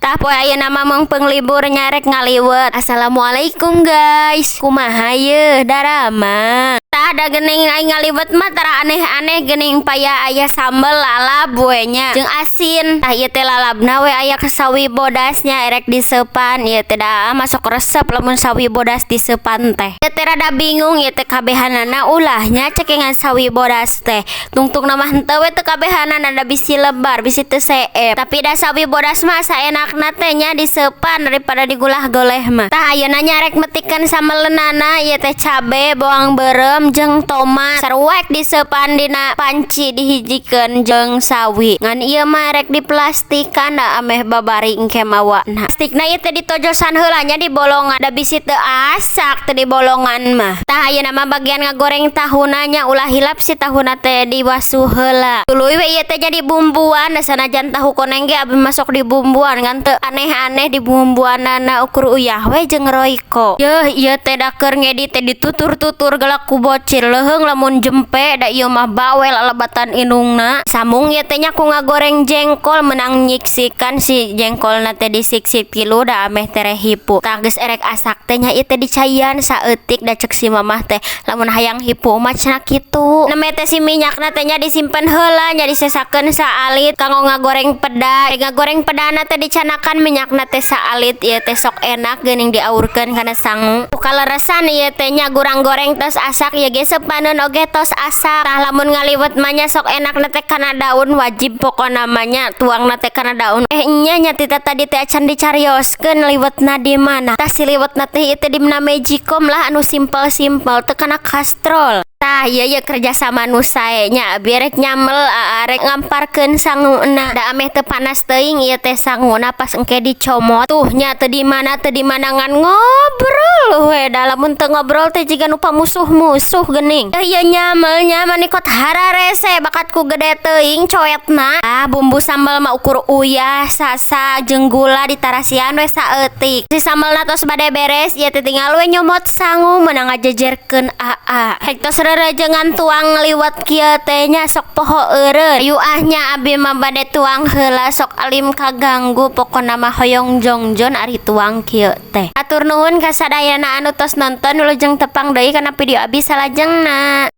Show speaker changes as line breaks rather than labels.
Tah poe ayeuna mah mung penglibur nyarek ngaliwet. Assalamualaikum guys. Kumaha ye darama? Tah ada geuning aing ngaliwet mah tara aneh-aneh geuning paya aya sambel lalap we nya jeung asin. Tah ieu teh lalapna we aya sawi bodasnya erek diseupan. Ieu teh da masuk resep lamun sawi bodas diseupan teh. Ieu teh rada bingung ieu teh kabehanana ulahnya cekengan sawi bodas teh. Tungtungna mah henteu we teu kabehanan ada bisi lebar bisi teu seep. Tapi da sawi bodas mah saenakna teh nya diseupan daripada digulah goleh mah. Tah ayeuna nyarek metikeun sameleunana ieu teh cabe, bawang beureum jeung tomat sarwek diseupan dina panci dihijikeun jeung sawi. Ngan ieu mah rek diplastikan da ameh babari engke mawana. Plastikna ieu teh ditojosan heula nya di bolongan da bisi teu asak teh di bolongan mah. Tah ayeuna mah bagian ngagoreng tahuna nya ulah hilap si tahuna teh diwasu heula. Tuluy we ieu teh jadi bumbuan da sanajan tahu koneng ge abi masuk di bumbuan ngan teu aneh-aneh di bumbuanana ukur uyah we jeung royko. Yeuh ieu teh da keur ngedit teh ditutur-tutur galak ku bocil leuheung lamun jempe da ieu mah bawel alebatan indungna. Sambung ieu teh nya ku ngagoreng jengkol menang nyiksikan si jengkolna teh disik-sik tilu da ameh tere hipu. Tah geus erek asak teh nya ieu teh dicaian saeutik da cek si mamah teh lamun hayang hipu mah cenah kitu. Neme teh si minyakna teh nya disimpen heula nya disesakeun saalit kanggo ngagoreng peda. Ngagoreng pedana teh dicanakan minyakna teh saalit ieu teh sok enak geuning diaurkeun kana sangu. Kaleresan ieu teh nya gurang goreng tos asak ieu ge seupaneun oge tos asak. Tah lamun ngaliwet mah nya sok enakna teh kana daun wajib pokona mah nya tuangna teh kana daun. Nya tita tadi teh acan dicarioskeun liwetna di mana. Tah si liwetna teh ieu teh dimana Magicom lah anu simpel-simpel teu kana kastrol. Tah ieu kerja sama nu sae nya abi rek nyamel arek ngamparkeun sanguna da ameh teu panas teuing ieu teh sanguna pas engke dicomot tuh nya teu di mana ngan ngobrol we da lamun teu ngobrol teh jiga nu pamusuh-musuh geuning. Ieu nyamel nya manikot hararese bakat ku gede teuing coetna. Bumbu sambal mah ukur uyah sasa jeung gula ditarasian we saeutik. Si sambelna tos bade beres ieu teh tinggal we nyomot sangu meunang ngajejerkeun aa. Hek tos rerejengan tuang liwet kieu teh nya sok poho eureun. Yuahnya abi mah bade tuang heula sok alim kaganggu pokona mah hoyong jongjon ari tuang kieu teh. Atur nuhun ka sadayana anu tos nonton wilujeng tepang deui kana video abi salajengna.